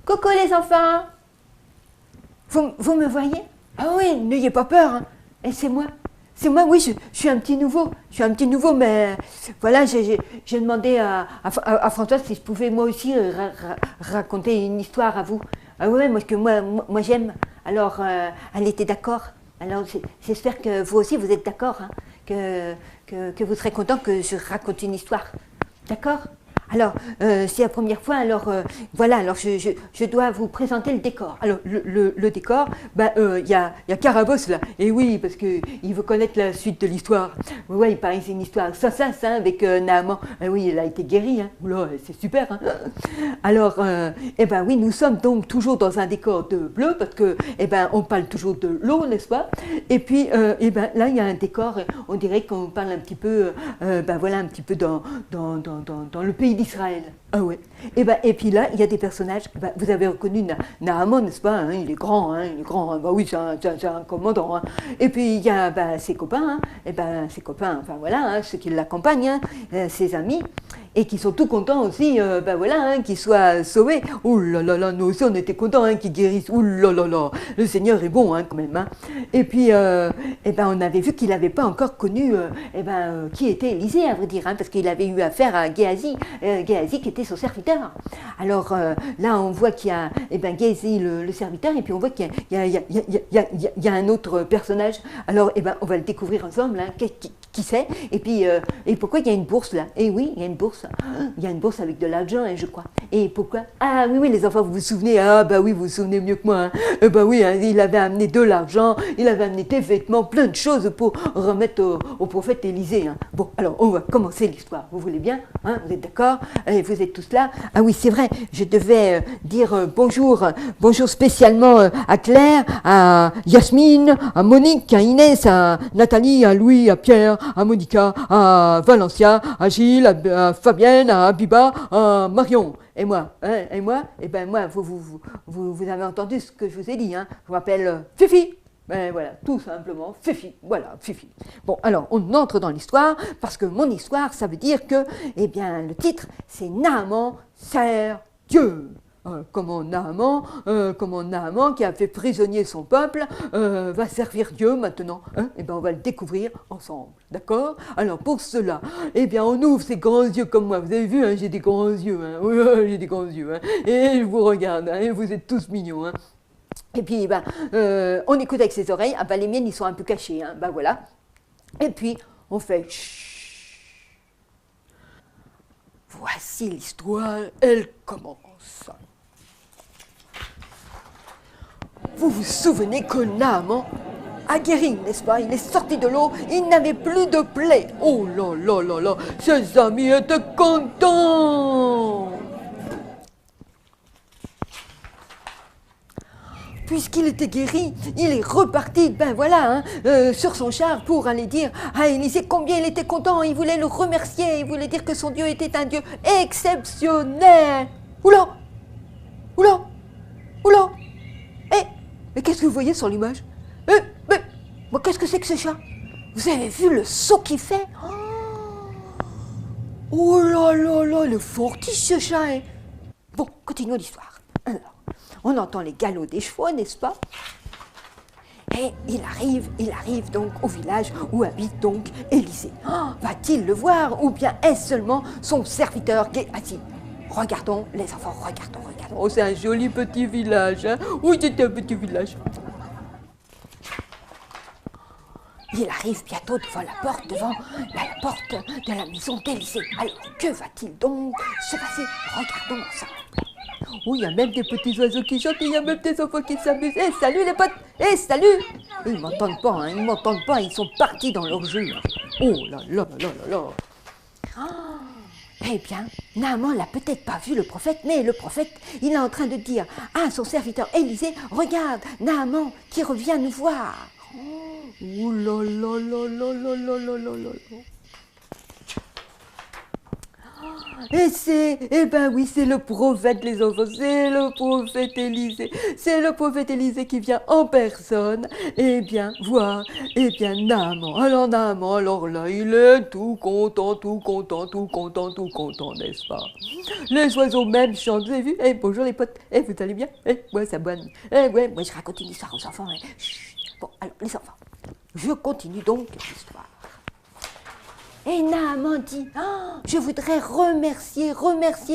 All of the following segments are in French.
Coucou les enfants. Vous me voyez? Ah oui, n'ayez pas peur. Hein. Et c'est moi. C'est moi, oui, je suis un petit nouveau. Je suis un petit nouveau, mais voilà, j'ai demandé à Françoise si je pouvais moi aussi raconter une histoire à vous. Ah oui, parce que moi j'aime. Alors, elle était d'accord. Alors, j'espère que vous aussi, vous êtes d'accord, hein, que vous serez content que je raconte une histoire. D'accord? Alors, c'est la première fois, alors voilà, alors je dois vous présenter le décor. Alors, le décor, y a Carabosse là, et oui, parce qu'il veut connaître la suite de l'histoire. Ouais, il paraît que c'est une histoire sans sens, hein, avec Naaman. Oui, elle a été guérie, hein. Oula, c'est super, hein. Alors, oui, nous sommes donc toujours dans un décor de bleu, parce que, on parle toujours de l'eau, n'est-ce pas? Et puis, là, il y a un décor, on dirait qu'on parle un petit peu, voilà, un petit peu dans le pays d'Israël. Ah ouais. Et puis là, il y a des personnages. Vous avez reconnu Naaman, n'est-ce pas, hein, il est grand, hein, il est grand. Hein, oui, c'est un commandant. Hein. Et puis il y a ses copains. Hein, ses copains, enfin voilà, hein, ceux qui l'accompagnent, hein, ses amis, et qui sont tout contents aussi, voilà, hein, qu'il soit sauvé. Ouh là là là, nous aussi on était contents, hein, qu'il guérisse. Ouh là là là, le Seigneur est bon, hein, quand même. Hein. Et puis, on avait vu qu'il n'avait pas encore connu, qui était Élisée, à vrai dire, hein, parce qu'il avait eu affaire à Géasi. Géasi qui était son serviteur. Alors là, on voit qu'il y a Géasi le serviteur, et puis on voit qu'il y a un autre personnage. Alors, on va le découvrir ensemble, hein, qui c'est, et puis et pourquoi il y a une bourse là? Et oui, il y a une bourse. Il y a une bourse avec de l'argent, hein, je crois. Et pourquoi? Ah oui, les enfants, vous vous souvenez? Ah oui, vous vous souvenez mieux que moi. Hein. Oui, hein, il avait amené de l'argent, il avait amené des vêtements, plein de choses pour remettre au prophète Élisée. Hein. Bon, alors on va commencer l'histoire. Vous voulez bien, hein? Vous êtes d'accord? Vous êtes tous là? Ah oui, c'est vrai, je devais dire bonjour spécialement à Claire, à Yasmine, à Monique, à Inès, à Nathalie, à Louis, à Pierre, à Monica, à Valencia, à Gilles, à Fabienne, à Abiba, à Marion. Et moi, hein, moi, moi, vous avez entendu ce que je vous ai dit, hein. Je m'appelle Fifi. Voilà, tout simplement, Fifi, voilà, Fifi. Bon, alors, on entre dans l'histoire, parce que mon histoire, ça veut dire que, le titre, c'est Naaman sert Dieu. Comment Naaman, qui a fait prisonnier son peuple, va servir Dieu maintenant. Hein? On va le découvrir ensemble, d'accord? Alors pour cela, on ouvre ses grands yeux comme moi. Vous avez vu, hein, j'ai des grands yeux, hein? Oui, j'ai des grands yeux, hein? Et je vous regarde, hein? Et vous êtes tous mignons, hein? Et puis, on écoute avec ses oreilles. Les miennes, ils sont un peu cachés, hein? Voilà. Et puis, on fait chut. Voici l'histoire, elle commence. Vous vous souvenez que Naaman a guéri, n'est-ce pas? Il est sorti de l'eau, il n'avait plus de plaie. Oh là là là là, ses amis étaient contents. Puisqu'il était guéri, il est reparti, sur son char pour aller dire à Élisée combien il était content. Il voulait le remercier, il voulait dire que son Dieu était un Dieu exceptionnel. Oula! Oula! Oula! Mais qu'est-ce que vous voyez sur l'image? Mais qu'est-ce que c'est que ce chat? Vous avez vu le saut qu'il fait? Oh là là là, il est fortiche ce chat, hein. Bon, continuons l'histoire. Alors, on entend les galops des chevaux, n'est-ce pas? Et il arrive donc au village où habite donc Élisée. Va-t-il le voir ou bien est-ce seulement son serviteur Géasi? Regardons, les enfants, regardons. Oh, c'est un joli petit village, hein? Oui, c'est un petit village. Il arrive bientôt devant la porte de la maison d'Élisée. Alors, que va-t-il donc se passer? Regardons ensemble. Oh, il y a même des petits oiseaux qui chantent, il y a même des enfants qui s'amusent. Salut les potes! Salut! Ils m'entendent pas, hein, ils sont partis dans leur jeu. Oh là là là là là. Naaman n'a peut-être pas vu le prophète, mais le prophète, il est en train de dire à son serviteur Élisée, regarde, Naaman qui revient nous voir. Oh là là là là là là là là là. Eh ben oui, c'est le prophète, les enfants, c'est le prophète Élisée. C'est le prophète Élisée qui vient en personne, eh bien, voir, eh bien, Naaman. Alors là, il est tout content, tout content, tout content, tout content, n'est-ce pas? Les oiseaux même chantent, vous avez vu? Eh, bonjour les potes, eh, vous allez bien? Eh, moi, ça bonne. Eh, ouais, moi, je raconte une histoire aux enfants. Eh. Bon, alors, les enfants, je continue donc l'histoire. Et Naaman dit, oh, je voudrais remercier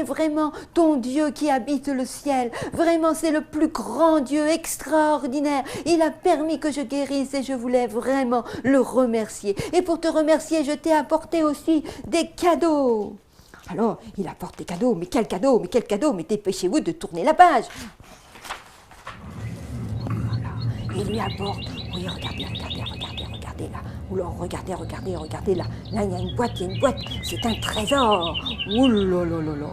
vraiment ton Dieu qui habite le ciel. Vraiment, c'est le plus grand Dieu, extraordinaire. Il a permis que je guérisse et je voulais vraiment le remercier. Et pour te remercier, je t'ai apporté aussi des cadeaux. Alors, il apporte des cadeaux, mais quel cadeau, mais quel cadeau, mais dépêchez-vous de tourner la page. Voilà. Il lui apporte, oui, regardez là. Alors, regardez là. Là, il y a une boîte, c'est un trésor. Ouh là là là là.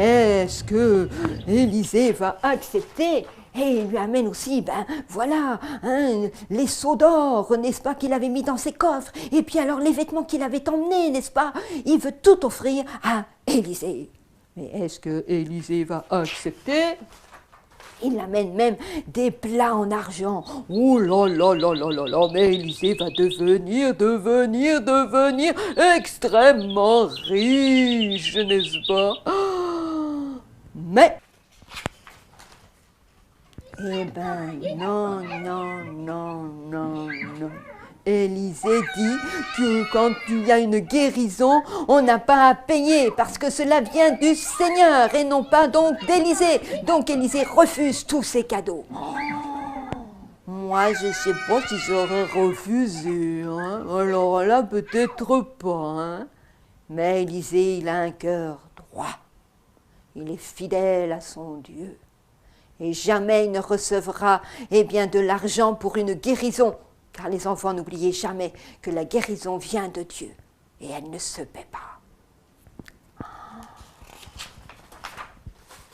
Est-ce que Élisée va accepter? Et il lui amène aussi, ben voilà, hein, les seaux d'or, n'est-ce pas, qu'il avait mis dans ses coffres. Et puis alors les vêtements qu'il avait emmenés, n'est-ce pas? Il veut tout offrir à Élisée. Mais est-ce que Élisée va accepter? Il amène même des plats en argent. Oh là là là là là là, mais Élisée va devenir extrêmement riche, n'est-ce pas? Mais, eh ben non. Élisée dit que quand il y a une guérison, on n'a pas à payer parce que cela vient du Seigneur et non pas donc d'Élisée. Donc Élisée refuse tous ces cadeaux. Moi, je ne sais pas si j'aurais refusé. Hein. Alors là, peut-être pas. Hein. Mais Élisée, il a un cœur droit. Il est fidèle à son Dieu. Et jamais il ne recevra de l'argent pour une guérison. Car les enfants, n'oubliez jamais que la guérison vient de Dieu et elle ne se paie pas.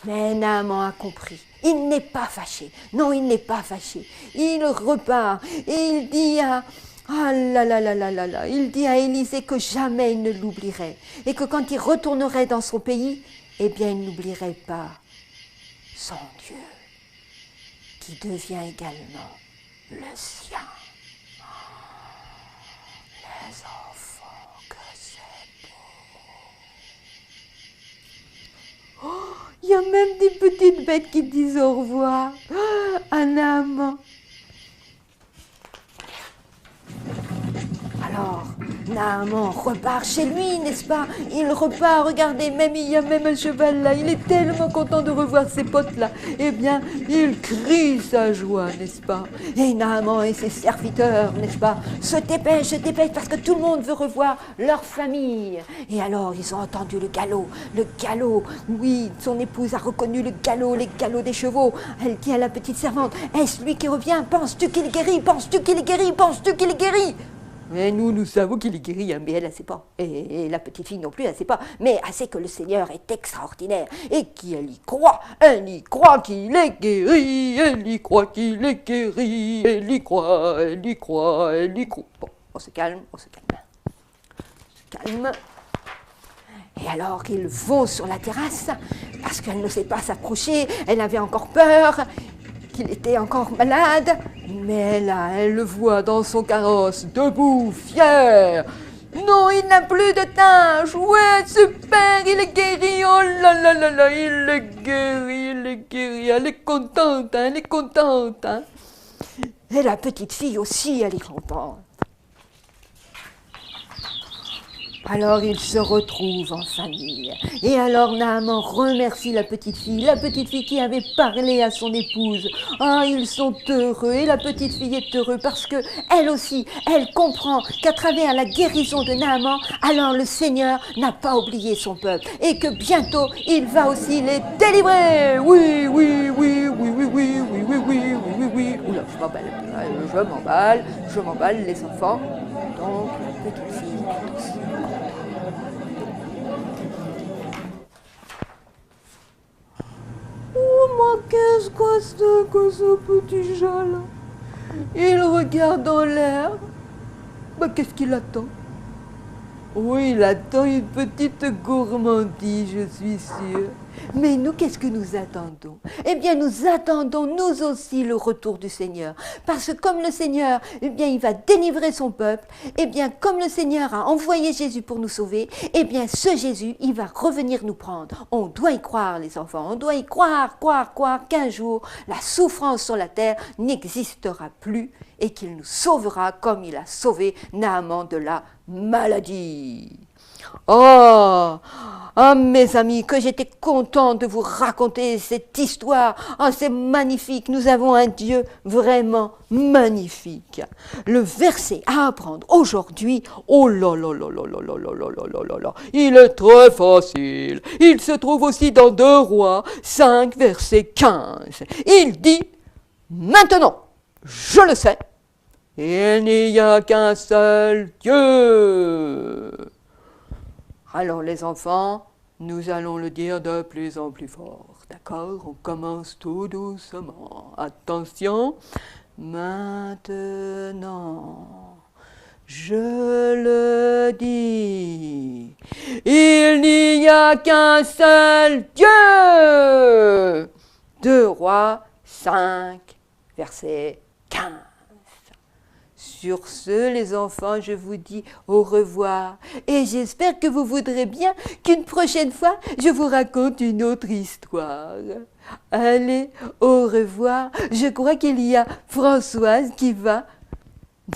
Mais Naaman a compris. Il n'est pas fâché. Non, il n'est pas fâché. Il repart et il dit à... Il dit à Élisée que jamais il ne l'oublierait et que quand il retournerait dans son pays, eh bien, il n'oublierait pas son Dieu qui devient également le sien. Les enfants, que c'est beau. Oh, il y a même des petites bêtes qui disent au revoir à Naaman. Alors, Naaman repart chez lui, n'est-ce pas? Il repart, regardez, même il y a même un cheval là, il est tellement content de revoir ses potes là. Eh bien, il crie sa joie, n'est-ce pas? Et Naaman et ses serviteurs, n'est-ce pas, se dépêchent, parce que tout le monde veut revoir leur famille. Et alors, ils ont entendu le galop, oui, son épouse a reconnu les galops des chevaux. Elle dit à la petite servante, est-ce lui qui revient? Penses-tu qu'il est guéri? Mais nous savons qu'il est guéri, hein, mais elle ne sait pas. Et la petite fille non plus, elle ne sait pas. Mais elle sait que le Seigneur est extraordinaire et qu'elle y croit. Elle y croit qu'il est guéri, elle y croit qu'il est guéri, elle y croit. Bon, on se calme. Et alors ils vont sur la terrasse, parce qu'elle ne sait pas s'approcher, elle avait encore peur. Qu'il était encore malade, mais là, elle le voit dans son carrosse, debout, fier. Non, il n'a plus de tache. Ouais, super, il est guéri. Oh là là, il est guéri. Elle est contente. Hein. Et la petite fille aussi, elle est contente. Alors ils se retrouvent en famille. Et alors Naaman remercie la petite fille qui avait parlé à son épouse. Ah, ils sont heureux et la petite fille est heureuse parce que elle aussi, elle comprend qu'à travers la guérison de Naaman, alors le Seigneur n'a pas oublié son peuple et que bientôt il va aussi les délivrer. Oui. Oula, je m'emballe les enfants. Donc la petite fille est aussi. Oh, mais qu'est-ce que ce petit chat là? Il regarde en l'air. Bah, qu'est-ce qu'il attend? Oui, il attend une petite gourmandise, je suis sûre. Mais nous, qu'est-ce que nous attendons? Eh bien, nous attendons, nous aussi, le retour du Seigneur. Parce que comme le Seigneur, eh bien, il va délivrer son peuple, eh bien, comme le Seigneur a envoyé Jésus pour nous sauver, eh bien, ce Jésus, il va revenir nous prendre. On doit y croire, les enfants, on doit y croire, croire qu'un jour, la souffrance sur la terre n'existera plus et qu'il nous sauvera comme il a sauvé Naaman de la maladie. Oh, oh, mes amis, que j'étais content de vous raconter cette histoire. Oh, c'est magnifique, nous avons un Dieu vraiment magnifique. Le verset à apprendre aujourd'hui, oh là là là là là là là là là là là, il est très facile. Il se trouve aussi dans 2 Rois 5, verset 15. Il dit, maintenant, je le sais, il n'y a qu'un seul Dieu. Alors les enfants, nous allons le dire de plus en plus fort, d'accord? On commence tout doucement. Attention, maintenant, je le dis, il n'y a qu'un seul Dieu. 2 Rois 5, verset 15. Sur ce, les enfants, je vous dis au revoir et j'espère que vous voudrez bien qu'une prochaine fois, je vous raconte une autre histoire. Allez, au revoir. Je crois qu'il y a Françoise qui va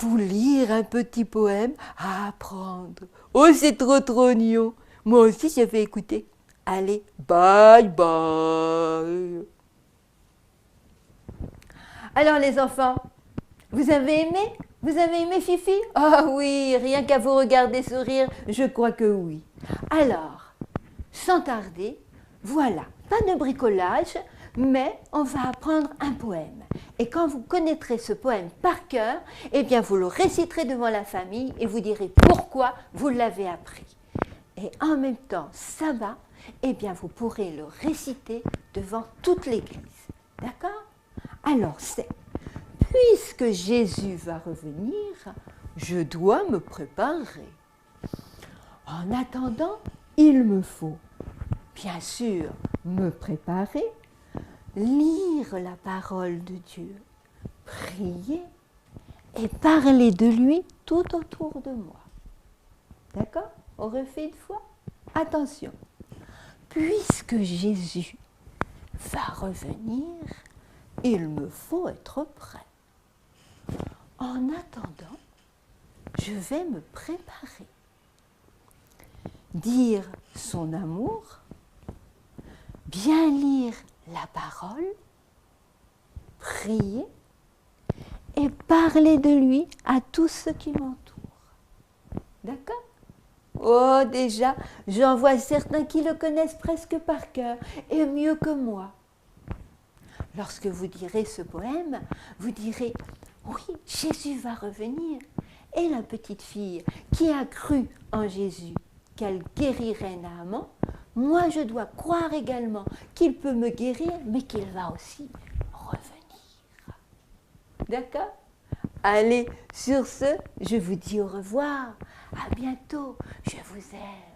vous lire un petit poème à apprendre. Oh, c'est trop mignon. Moi aussi, je vais écouter. Allez, bye bye. Alors les enfants, vous avez aimé? Vous avez aimé Fifi? Ah oui, rien qu'à vous regarder sourire, je crois que oui. Alors, sans tarder, voilà, pas de bricolage, mais on va apprendre un poème. Et quand vous connaîtrez ce poème par cœur, eh bien vous le réciterez devant la famille et vous direz pourquoi vous l'avez appris. Et en même temps, ça va, eh bien vous pourrez le réciter devant toute l'église. D'accord? Alors c'est: puisque Jésus va revenir, je dois me préparer. En attendant, il me faut, bien sûr, me préparer, lire la parole de Dieu, prier et parler de lui tout autour de moi. D'accord? On refait une fois? Attention. Puisque Jésus va revenir, il me faut être prêt. En attendant, je vais me préparer. Dire son amour, bien lire la parole, prier et parler de lui à tous ceux qui m'entourent. D'accord? Oh, déjà, j'en vois certains qui le connaissent presque par cœur et mieux que moi. Lorsque vous direz ce poème, vous direz: oui, Jésus va revenir. Et la petite fille qui a cru en Jésus, qu'elle guérirait Naaman, moi je dois croire également qu'il peut me guérir, mais qu'il va aussi revenir. D'accord? Allez, sur ce, je vous dis au revoir. À bientôt. Je vous aime.